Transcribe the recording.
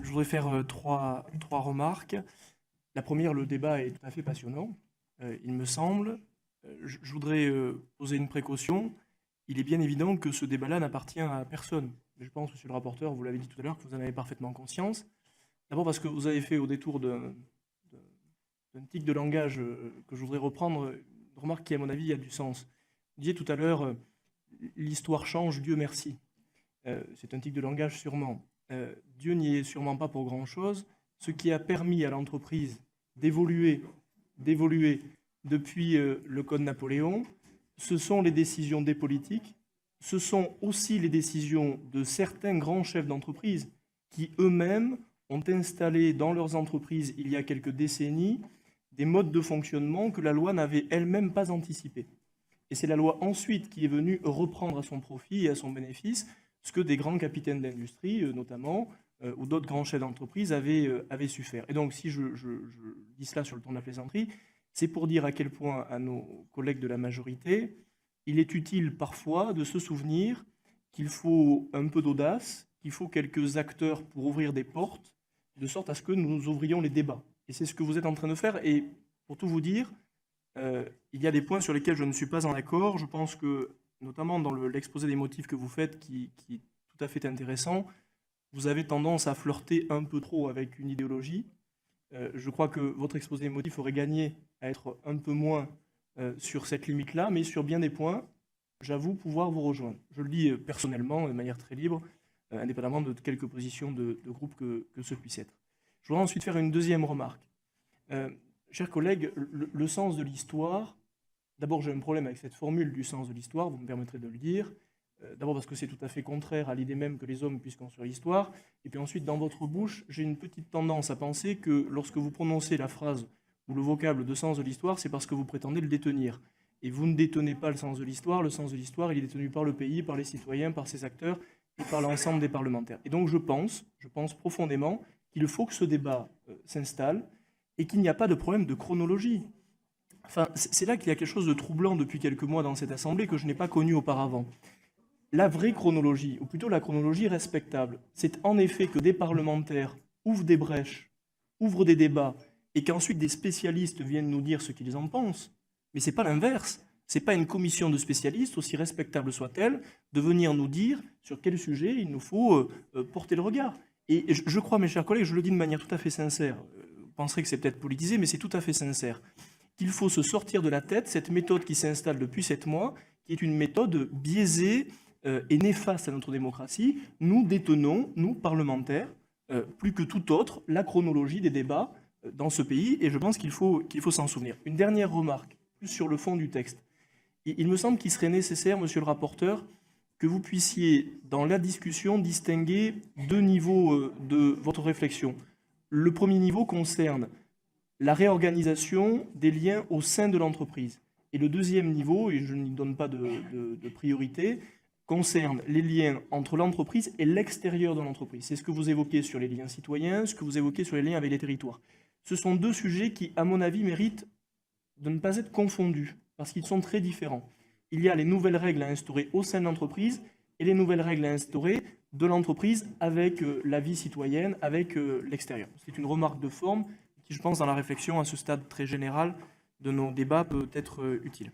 Je voudrais faire trois remarques. La première, le débat est tout à fait passionnant, il me semble. Je voudrais poser une précaution. Il est bien évident que ce débat-là n'appartient à personne. Je pense, monsieur le rapporteur, vous l'avez dit tout à l'heure, que vous en avez parfaitement conscience. D'abord parce que vous avez fait, au détour d'un tic de langage que je voudrais reprendre, une remarque qui, à mon avis, a du sens. Vous disiez tout à l'heure, l'histoire change, Dieu merci. C'est un tic de langage sûrement. Dieu n'y est sûrement pas pour grand-chose. Ce qui a permis à l'entreprise d'évoluer depuis le Code Napoléon, ce sont les décisions des politiques, ce sont aussi les décisions de certains grands chefs d'entreprise qui eux-mêmes ont installé dans leurs entreprises, il y a quelques décennies, des modes de fonctionnement que la loi n'avait elle-même pas anticipés. Et c'est la loi ensuite qui est venue reprendre à son profit et à son bénéfice ce que des grands capitaines d'industrie, notamment, ou d'autres grands chefs d'entreprise avaient su faire. Et donc, si je dis cela sur le ton de la plaisanterie, c'est pour dire à quel point, à nos collègues de la majorité, il est utile parfois de se souvenir qu'il faut un peu d'audace, qu'il faut quelques acteurs pour ouvrir des portes, de sorte à ce que nous ouvrions les débats. Et c'est ce que vous êtes en train de faire. Et pour tout vous dire, il y a des points sur lesquels je ne suis pas en accord. Je pense que, notamment dans l'exposé des motifs que vous faites, qui est tout à fait intéressant, vous avez tendance à flirter un peu trop avec une idéologie. Je crois que votre exposé des motifs aurait gagné à être un peu moins sur cette limite-là, mais sur bien des points, j'avoue pouvoir vous rejoindre. Je le dis personnellement, de manière très libre, indépendamment de quelques positions de groupe que ce puisse être. Je voudrais ensuite faire une deuxième remarque. Chers collègues, le sens de l'histoire, d'abord j'ai un problème avec cette formule du sens de l'histoire, vous me permettrez de le dire, d'abord parce que c'est tout à fait contraire à l'idée même que les hommes puissent construire l'histoire, et puis ensuite dans votre bouche, j'ai une petite tendance à penser que lorsque vous prononcez la phrase ou le vocable de sens de l'histoire, c'est parce que vous prétendez le détenir. Et vous ne détenez pas le sens de l'histoire il est détenu par le pays, par les citoyens, par ses acteurs et par l'ensemble des parlementaires. Et donc je pense profondément qu'il faut que ce débat s'installe et qu'il n'y a pas de problème de chronologie. Enfin, c'est là qu'il y a quelque chose de troublant depuis quelques mois dans cette Assemblée que je n'ai pas connu auparavant. La vraie chronologie, ou plutôt la chronologie respectable, c'est en effet que des parlementaires ouvrent des brèches, ouvrent des débats, et qu'ensuite des spécialistes viennent nous dire ce qu'ils en pensent. Mais ce n'est pas l'inverse. Ce n'est pas une commission de spécialistes, aussi respectable soit-elle, de venir nous dire sur quel sujet il nous faut porter le regard. Et je crois, mes chers collègues, je le dis de manière tout à fait sincère, vous penserez que c'est peut-être politisé, mais c'est tout à fait sincère, qu'il faut se sortir de la tête cette méthode qui s'installe depuis 7 mois, qui est une méthode biaisée et néfaste à notre démocratie. Nous détenons, nous, parlementaires, plus que tout autre, la chronologie des débats dans ce pays, et je pense qu'il faut s'en souvenir. Une dernière remarque, plus sur le fond du texte. Il me semble qu'il serait nécessaire, monsieur le rapporteur, que vous puissiez, dans la discussion, distinguer deux niveaux de votre réflexion. Le premier niveau concerne la réorganisation des liens au sein de l'entreprise. Et le deuxième niveau, et je n'y donne pas de priorité, concerne les liens entre l'entreprise et l'extérieur de l'entreprise. C'est ce que vous évoquez sur les liens citoyens, ce que vous évoquez sur les liens avec les territoires. Ce sont deux sujets qui, à mon avis, méritent de ne pas être confondus, parce qu'ils sont très différents. Il y a les nouvelles règles à instaurer au sein de l'entreprise et les nouvelles règles à instaurer de l'entreprise avec la vie citoyenne, avec l'extérieur. C'est une remarque de forme qui, je pense, dans la réflexion à ce stade très général de nos débats, peut être utile.